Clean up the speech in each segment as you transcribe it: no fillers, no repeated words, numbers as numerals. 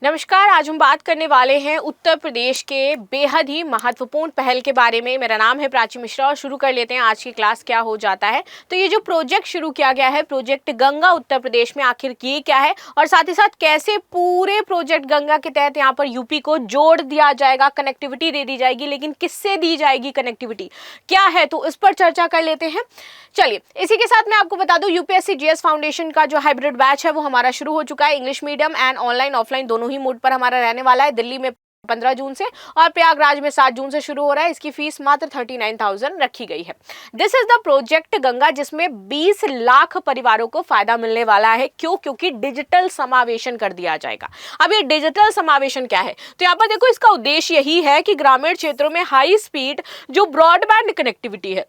नमस्कार। आज हम बात करने वाले हैं उत्तर प्रदेश के बेहद ही महत्वपूर्ण पहल के बारे में। मेरा नाम है प्राची मिश्रा और शुरू कर लेते हैं आज की क्लास। क्या हो जाता है, तो ये जो प्रोजेक्ट शुरू किया गया है, प्रोजेक्ट गंगा उत्तर प्रदेश में, आखिर ये क्या है और साथ ही साथ कैसे पूरे प्रोजेक्ट गंगा के तहत यहाँ पर यूपी को जोड़ दिया जाएगा, कनेक्टिविटी दे दी जाएगी। लेकिन किससे दी जाएगी कनेक्टिविटी, क्या है, तो इस पर चर्चा कर लेते हैं। चलिए, इसी के साथ मैं आपको बता दूं, यूपीएससी जीएस फाउंडेशन का जो हाइब्रिड बैच है वो हमारा शुरू हो चुका है। English medium and online offline दोनों ही मोड पर हमारा रहने वाला है। दिल्ली में 15 जून से और प्रयागराज में 7 जून से शुरू हो रहा है। इसकी फीस मात्र 39,000 रखी गई है। This is the project Ganga, जिसमें 20 लाख परिवारों को फायदा मिलने वाला है। क्यों? क्योंकि डिजिटल समावेशन कर दिया जाएगा। अब ये डिजिटल समावेशन क्या है, तो यहाँ पर देखो, इसका उद्देश्य यही है कि ग्रामीण क्षेत्रों में हाई स्पीड जो ब्रॉडबैंड कनेक्टिविटी है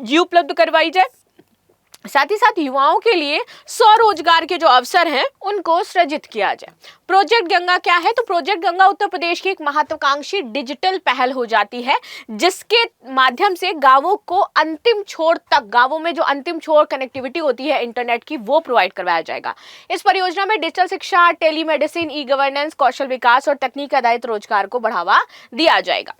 ये उपलब्ध करवाई जाए। साथ ही साथ युवाओं के लिए स्वरोजगार के जो अवसर हैं उनको सृजित किया जाए। प्रोजेक्ट गंगा क्या है, तो प्रोजेक्ट गंगा उत्तर प्रदेश की एक महत्वाकांक्षी डिजिटल पहल हो जाती है, जिसके माध्यम से गांवों को अंतिम छोर तक, गांवों में जो अंतिम छोर कनेक्टिविटी होती है इंटरनेट की, वो प्रोवाइड करवाया जाएगा। इस परियोजना में डिजिटल शिक्षा, टेलीमेडिसिन, ई गवर्नेंस, कौशल विकास और तकनीक आधारित रोजगार को बढ़ावा दिया जाएगा।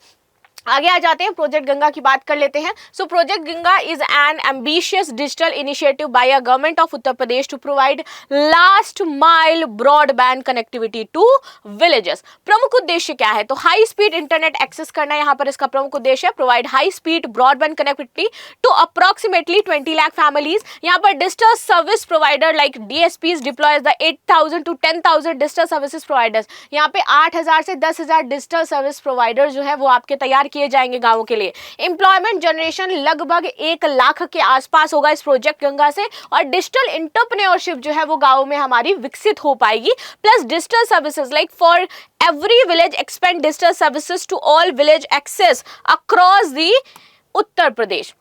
आगे आ जाते हैं, प्रोजेक्ट गंगा की बात कर लेते हैं। So project Ganga is an ambitious digital initiative by a government of Uttar Pradesh to provide last mile broadband connectivity to villages. प्रमुख उद्देश्य क्या है, तो हाई स्पीड इंटरनेट एक्सेस करना यहाँ पर इसका प्रमुख उद्देश्य है। Provide high speed broadband connectivity to approximately 20 lakh families. यहाँ पर digital service provider like DSPs deploys the 8,000 to 10,000 digital services providers. यहाँ पे 8,000 से 10,000 डिजिटल सर्विस प्रोवाइडर जो है वो आपके तैयार किए जाएंगे गांवों के लिए। एम्प्लॉयमेंट जनरेशन लगभग 1 लाख के आसपास होगा इस प्रोजेक्ट गंगा से, और डिजिटल एंटरप्रेन्योरशिप जो है वो गांवों में हमारी विकसित हो पाएगी। Plus digital services like for every village expand digital services to all village access across the Uttar Pradesh.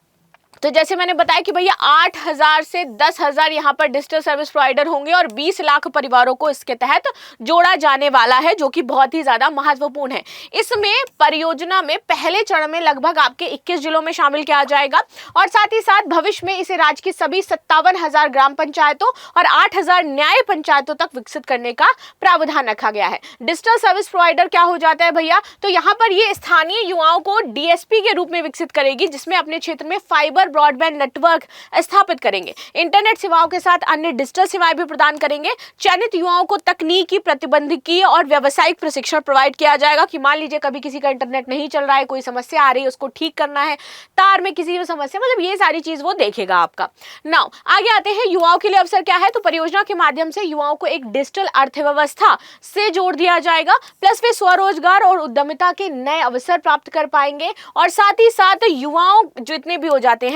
तो जैसे मैंने बताया कि भैया 8,000 से 10,000 यहाँ पर डिजिटल सर्विस प्रोवाइडर होंगे और 20 लाख परिवारों को इसके तहत जोड़ा जाने वाला है, जो कि बहुत ही ज्यादा महत्वपूर्ण है। इसमें परियोजना में पहले चरण में लगभग आपके 21 जिलों में शामिल किया जाएगा, और साथ ही साथ भविष्य में इसे राज्य की सभी 57,000 ग्राम पंचायतों और 8,000 न्याय पंचायतों तक विकसित करने का प्रावधान रखा गया है। डिजिटल सर्विस प्रोवाइडर क्या हो जाता है भैया, तो यहाँ पर ये स्थानीय युवाओं को डीएसपी के रूप में विकसित करेगी, जिसमें अपने क्षेत्र में फाइबर ब्रॉडबैंड नेटवर्क स्थापित करेंगे। इंटरनेट सेवाओं के साथ अन्य डिजिटल सेवाएं भी प्रदान करेंगे। चयनित युवाओं को तकनीकी, प्रतिबंधिकी और व्यावसायिक प्रशिक्षण प्रोवाइड किया जाएगा कि मान लीजिए कभी किसी का इंटरनेट नहीं चल रहा है, कोई समस्या आ रही है, उसको ठीक करना है, तार में किसी भी समस्या, मतलब ये सारी चीज वो देखेगा आपका। नाउ आगे आते हैं, युवाओं के लिए अवसर क्या है, तो परियोजना के माध्यम से युवाओं को एक डिजिटल अर्थव्यवस्था से जोड़ दिया जाएगा। प्लस वे स्वरोजगार और उद्यमिता के नए अवसर प्राप्त कर पाएंगे, और साथ ही साथ युवाओं जितने भी हो जाते हैं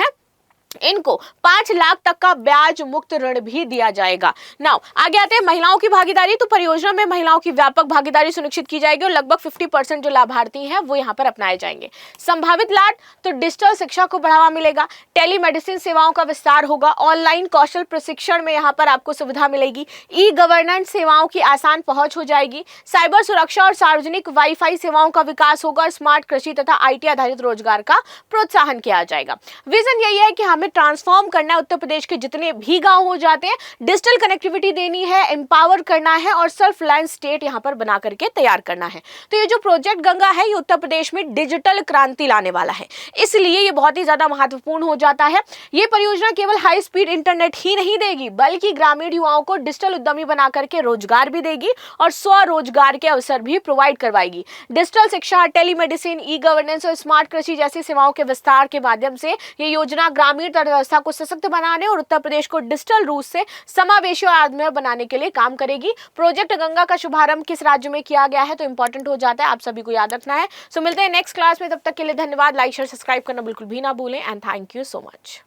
इनको 5 लाख तक का ब्याज मुक्त ऋण भी दिया जाएगा। नाउ आगे आते हैं, महिलाओं की भागीदारी। तो परियोजना में महिलाओं की व्यापक भागीदारी सुनिश्चित की जाएगी और लगभग 50% जो लाभार्थी हैं वो यहाँ पर अपनाए जाएंगे। संभावित लाभ, तो डिजिटल शिक्षा को बढ़ावा मिलेगा, टेलीमेडिसिन सेवाओं का विस्तार होगा, ऑनलाइन कौशल प्रशिक्षण में यहाँ पर आपको सुविधा मिलेगी, ई गवर्नेंस सेवाओं की आसान पहुंच हो जाएगी, साइबर सुरक्षा और सार्वजनिक वाईफाई सेवाओं का विकास होगा, और स्मार्ट कृषि तथा आईटी आधारित रोजगार का प्रोत्साहन किया जाएगा। विजन यही है कि हमें ट्रांसफॉर्म करना है उत्तर प्रदेश के जितने भी गांव हो जाते हैं, डिजिटल कनेक्टिविटी देनी है, एम्पावर करना है और सेल्फ रिलायंस स्टेट यहां पर बना करके तैयार करना है। तो ये जो प्रोजेक्ट गंगा है ये उत्तर प्रदेश में डिजिटल क्रांति लाने वाला है, इसलिए ये बहुत ही ज्यादा महत्वपूर्ण हो जाता है। ये परियोजना केवल हाई स्पीड इंटरनेट ही नहीं देगी, बल्कि ग्रामीण युवाओं को डिजिटल उद्यमी बना करके रोजगार भी देगी और स्वरोजगार के अवसर भी प्रोवाइड करवाएगी। डिजिटल शिक्षा, टेलीमेडिसिन, ई गवर्नेंस और स्मार्ट कृषि जैसी सेवाओं के विस्तार के माध्यम से ये योजना ग्रामीण अर्थव्यवस्था को सशक्त बनाने और उत्तर प्रदेश को डिजिटल रूप से समावेशी और आत्मनिर्भर बनाने के लिए काम करेगी। प्रोजेक्ट गंगा का शुभारंभ किस राज्य में किया गया है, तो इंपॉर्टेंट हो जाता है, आप सभी को याद रखना है। सो मिलते हैं नेक्स्ट क्लास में, तब तक के लिए धन्यवाद। लाइक शेयर सब्सक्राइब करना बिल्कुल भी ना भूलें, and thank you so much.